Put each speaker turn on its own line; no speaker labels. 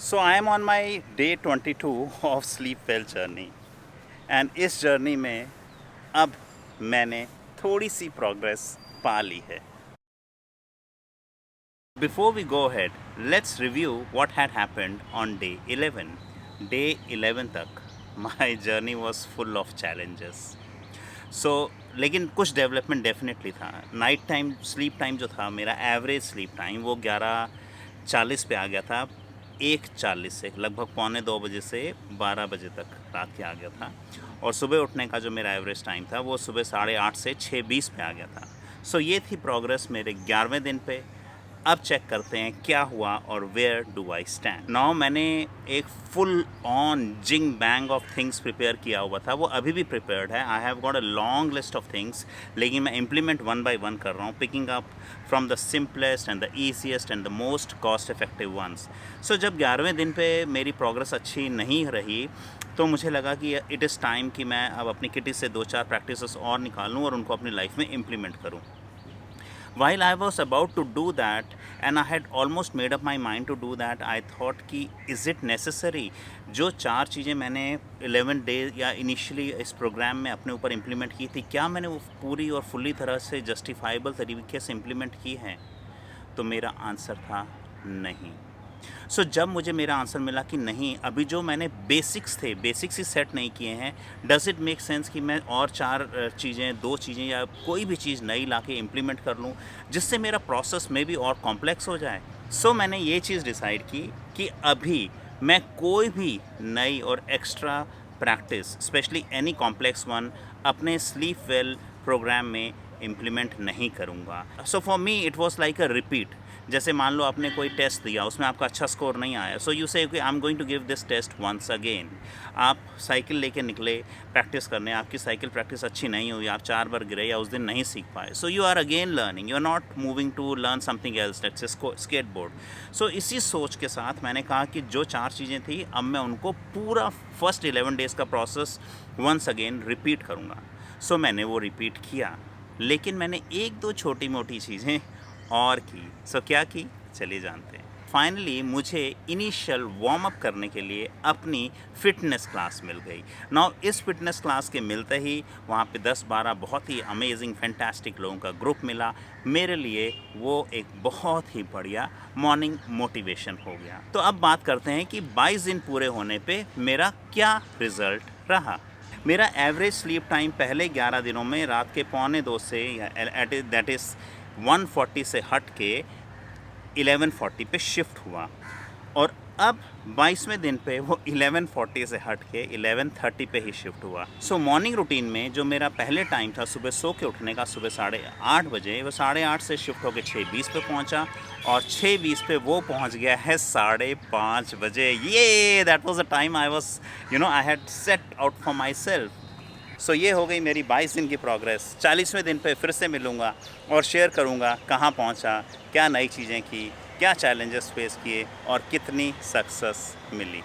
So I am on my day 22 of Sleep Well journey and इस journey में अब मैंने थोड़ी सी प्रोग्रेस पा ली है. Before we go ahead, let's review what had happened on day 11. Day 11 तक my journey was full of challenges. लेकिन कुछ डेवलपमेंट डेफिनेटली था. नाइट टाइम स्लीप टाइम जो था, मेरा एवरेज स्लीप टाइम वो 11:40 पे आ गया था. 1:40 से लगभग 1:45 बजे से 12 बजे तक रात के आ गया था. और सुबह उठने का जो मेरा एवरेज टाइम था वो सुबह 8:30 से 6:20 पे आ गया था. ये थी प्रोग्रेस मेरे 11वें दिन पे. अब चेक करते हैं क्या हुआ और where do I stand now. मैंने एक full on jing bang of things prepare किया हुआ था, वो अभी भी प्रिपेयर्ड है. I have got a long list of things, लेकिन मैं इम्प्लीमेंट वन बाय वन कर रहा हूँ, picking up from the simplest and the easiest and the most cost effective ones. जब 11वें दिन पे मेरी प्रोग्रेस अच्छी नहीं रही तो मुझे लगा कि इट इज़ टाइम कि मैं अब अपनी किटी से 2-4 प्रैक्टिसेस और निकालूँ और उनको अपनी लाइफ में इम्प्लीमेंट करूँ. While I was about to do that and I had almost made up my mind to do that, I thought कि is it necessary जो 4 चीज़ें मैंने 11 डेज या इनिशियली इस प्रोग्राम में अपने ऊपर इम्प्लीमेंट की थी, क्या मैंने वो पूरी और फुल्ली तरह से जस्टिफाइबल तरीके से इम्प्लीमेंट की हैं? तो मेरा आंसर था नहीं. जब मुझे मेरा आंसर मिला कि नहीं, अभी जो मैंने बेसिक्स ही सेट नहीं किए हैं, डज़ इट मेक सेंस कि मैं और 4 चीज़ें 2 चीज़ें या कोई भी चीज़ नई ला के इम्प्लीमेंट कर लूँ जिससे मेरा प्रोसेस में भी और कॉम्प्लेक्स हो जाए. मैंने ये चीज़ डिसाइड की कि अभी मैं कोई भी नई और extra practice, specially any complex one, अपने स्लीप वेल प्रोग्राम में इम्प्लीमेंट नहीं करूँगा. For me it was like a repeat. जैसे मान लो आपने कोई टेस्ट दिया, उसमें आपका अच्छा स्कोर नहीं आया, you say I am going to give this test once again. आप साइकिल लेके निकले प्रैक्टिस करने, आपकी साइकिल प्रैक्टिस अच्छी नहीं हुई, आप 4 बार गिरे या उस दिन नहीं सीख पाए, you are again learning, you are not moving to learn something else, let's say skateboard. इसी सोच के साथ मैंने कहा कि जो 4 चीज़ें थी अब मैं उनको पूरा फर्स्ट 11 डेज़ का प्रोसेस वंस अगेन रिपीट करूँगा. मैंने वो रिपीट किया, लेकिन मैंने 1-2 छोटी मोटी चीज़ें और की. क्या की, चलिए जानते हैं. फाइनली मुझे इनिशियल वार्म अप करने के लिए अपनी फ़िटनेस क्लास मिल गई. नाउ इस फिटनेस क्लास के मिलते ही वहाँ पे 10-12 बहुत ही अमेजिंग फैंटास्टिक लोगों का ग्रुप मिला. मेरे लिए वो एक बहुत ही बढ़िया मॉर्निंग मोटिवेशन हो गया. तो अब बात करते हैं कि 22 दिन पूरे होने पे मेरा क्या रिज़ल्ट रहा. मेरा एवरेज स्लीप टाइम पहले 11 दिनों में रात के 1:45 से दैट इज़ 1:40 से हट के 11:40 पे शिफ्ट हुआ. और अब 22वें दिन पे वो 11:40 से हट के 11:30 पे ही शिफ्ट हुआ. मॉर्निंग रूटीन में जो मेरा पहले टाइम था सुबह सो के उठने का, सुबह 8:30 बजे, वो 8:30 से शिफ्ट होकर 6:20 पे पहुंचा और 6:20 पे वो पहुंच गया है 5:30 बजे. ये that was the time I was I had set out for my self. ये हो गई मेरी 22 दिन की प्रोग्रेस. 40वें दिन पे फिर से मिलूँगा और शेयर करूँगा कहाँ पहुँचा, क्या नई चीज़ें की, क्या चैलेंजेस फेस किए और कितनी सक्सेस मिली.